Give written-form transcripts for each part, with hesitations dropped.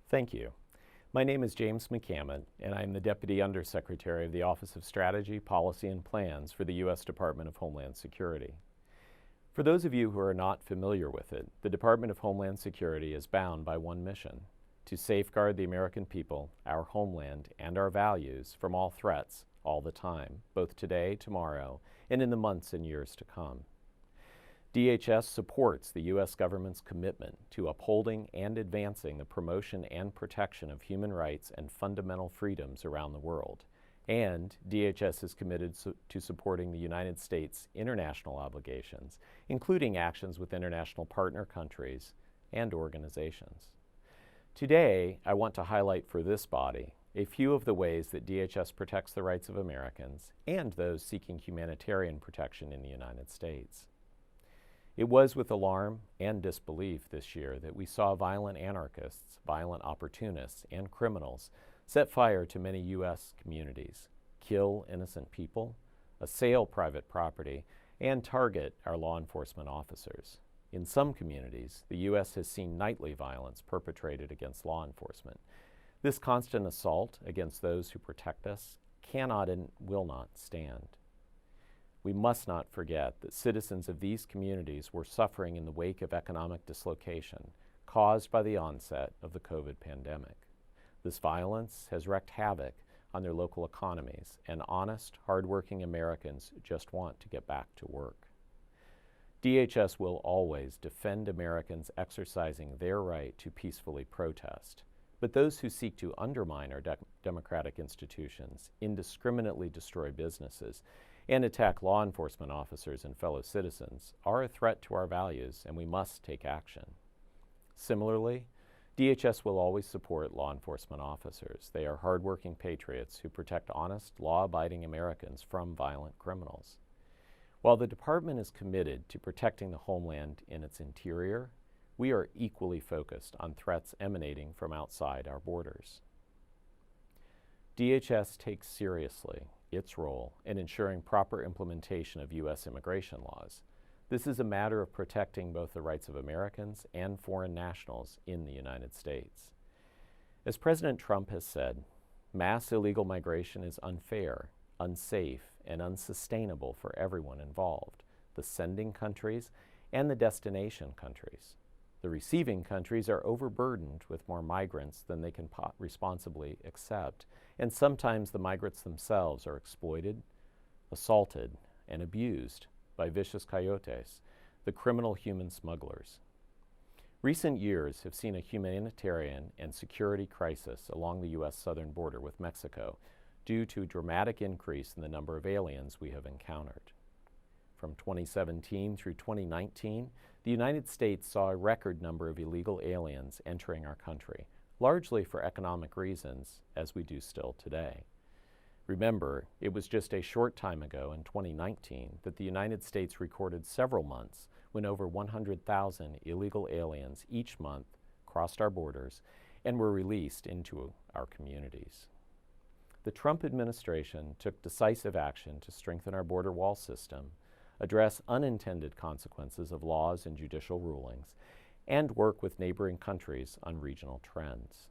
Thank you. My name is James McCammon, and I am the Deputy Undersecretary of the Office of Strategy, Policy, and Plans for the U.S. Department of Homeland Security. For those of you who are not familiar with it, the Department of Homeland Security is bound by one mission: to safeguard the American people, our homeland, and our values from all threats, all the time, both today, tomorrow, and in the months and years to come. DHS supports the U.S. government's commitment to upholding and advancing the promotion and protection of human rights and fundamental freedoms around the world. And DHS is committed to supporting the United States' international obligations, including actions with international partner countries and organizations. Today, I want to highlight for this body a few of the ways that DHS protects the rights of Americans and those seeking humanitarian protection in the United States. It was with alarm and disbelief this year that we saw violent anarchists, violent opportunists, and criminals set fire to many U.S. communities, kill innocent people, assail private property, and target our law enforcement officers. In some communities, the U.S. has seen nightly violence perpetrated against law enforcement. This constant assault against those who protect us cannot and will not stand. We must not forget that citizens of these communities were suffering in the wake of economic dislocation caused by the onset of the COVID pandemic. This violence has wreaked havoc on their local economies, and honest, hardworking Americans just want to get back to work. DHS will always defend Americans exercising their right to peacefully protest, but those who seek to undermine our democratic institutions, indiscriminately destroy businesses, and attack law enforcement officers and fellow citizens are a threat to our values, and we must take action. Similarly, DHS will always support law enforcement officers. They are hardworking patriots who protect honest, law-abiding Americans from violent criminals. While the department is committed to protecting the homeland in its interior, we are equally focused on threats emanating from outside our borders. DHS takes seriously its role in ensuring proper implementation of U.S. immigration laws. This is a matter of protecting both the rights of Americans and foreign nationals in the United States. As President Trump has said, mass illegal migration is unfair, unsafe, and unsustainable for everyone involved, the sending countries and the destination countries. The receiving countries are overburdened with more migrants than they can responsibly accept, and sometimes the migrants themselves are exploited, assaulted, and abused by vicious coyotes, the criminal human smugglers. Recent years have seen a humanitarian and security crisis along the U.S. southern border with Mexico due to a dramatic increase in the number of aliens we have encountered. From 2017 through 2019, the United States saw a record number of illegal aliens entering our country, largely for economic reasons, as we do still today. Remember, it was just a short time ago in 2019 that the United States recorded several months when over 100,000 illegal aliens each month crossed our borders and were released into our communities. The Trump administration took decisive action to strengthen our border wall system, address unintended consequences of laws and judicial rulings, and work with neighboring countries on regional trends.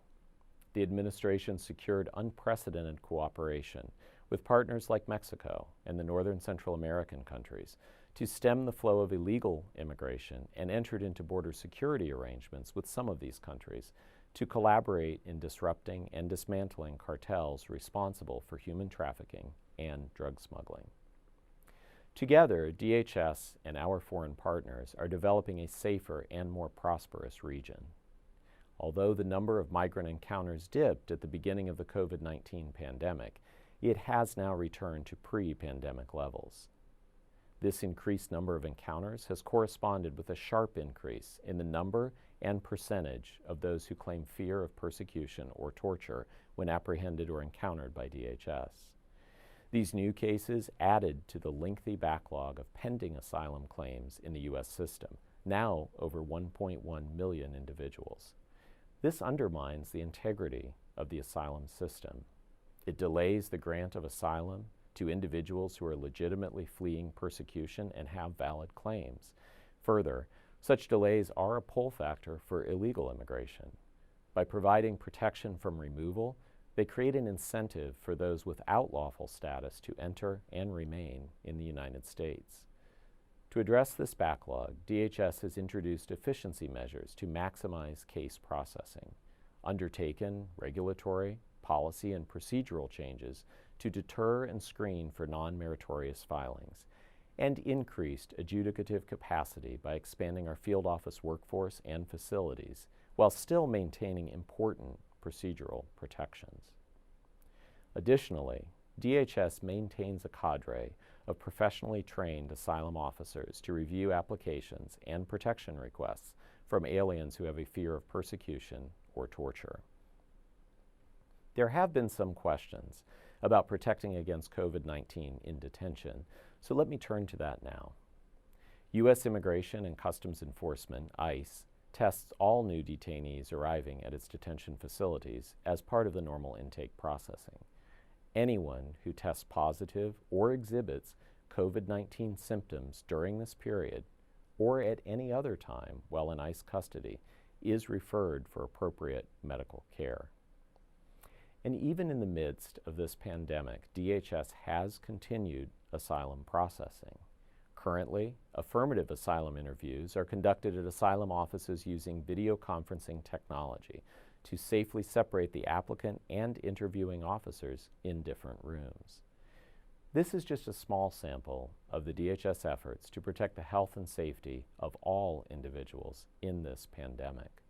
The administration secured unprecedented cooperation with partners like Mexico and the northern Central American countries to stem the flow of illegal immigration, and entered into border security arrangements with some of these countries to collaborate in disrupting and dismantling cartels responsible for human trafficking and drug smuggling. Together, DHS and our foreign partners are developing a safer and more prosperous region. Although the number of migrant encounters dipped at the beginning of the COVID-19 pandemic, it has now returned to pre-pandemic levels. This increased number of encounters has corresponded with a sharp increase in the number and percentage of those who claim fear of persecution or torture when apprehended or encountered by DHS. These new cases added to the lengthy backlog of pending asylum claims in the U.S. system, now over 1.1 million individuals. This undermines the integrity of the asylum system. It delays the grant of asylum to individuals who are legitimately fleeing persecution and have valid claims. Further, such delays are a pull factor for illegal immigration. By providing protection from removal, they create an incentive for those without lawful status to enter and remain in the United States. To address this backlog, DHS has introduced efficiency measures to maximize case processing, undertaken regulatory, policy, and procedural changes to deter and screen for non-meritorious filings, and increased adjudicative capacity by expanding our field office workforce and facilities, while still maintaining important procedural protections. Additionally, DHS maintains a cadre of professionally trained asylum officers to review applications and protection requests from aliens who have a fear of persecution or torture. There have been some questions about protecting against COVID-19 in detention, so let me turn to that now. U.S. Immigration and Customs Enforcement, ICE, tests all new detainees arriving at its detention facilities as part of the normal intake processing. Anyone who tests positive or exhibits COVID-19 symptoms during this period or at any other time while in ICE custody is referred for appropriate medical care. And even in the midst of this pandemic, DHS has continued asylum processing. Currently, affirmative asylum interviews are conducted at asylum offices using video conferencing technology to safely separate the applicant and interviewing officers in different rooms. This is just a small sample of the DHS efforts to protect the health and safety of all individuals in this pandemic.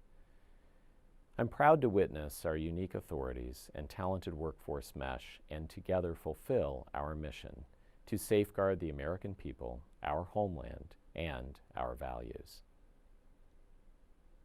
I'm proud to witness our unique authorities and talented workforce mesh and together fulfill our mission to safeguard the American people, our homeland, and our values.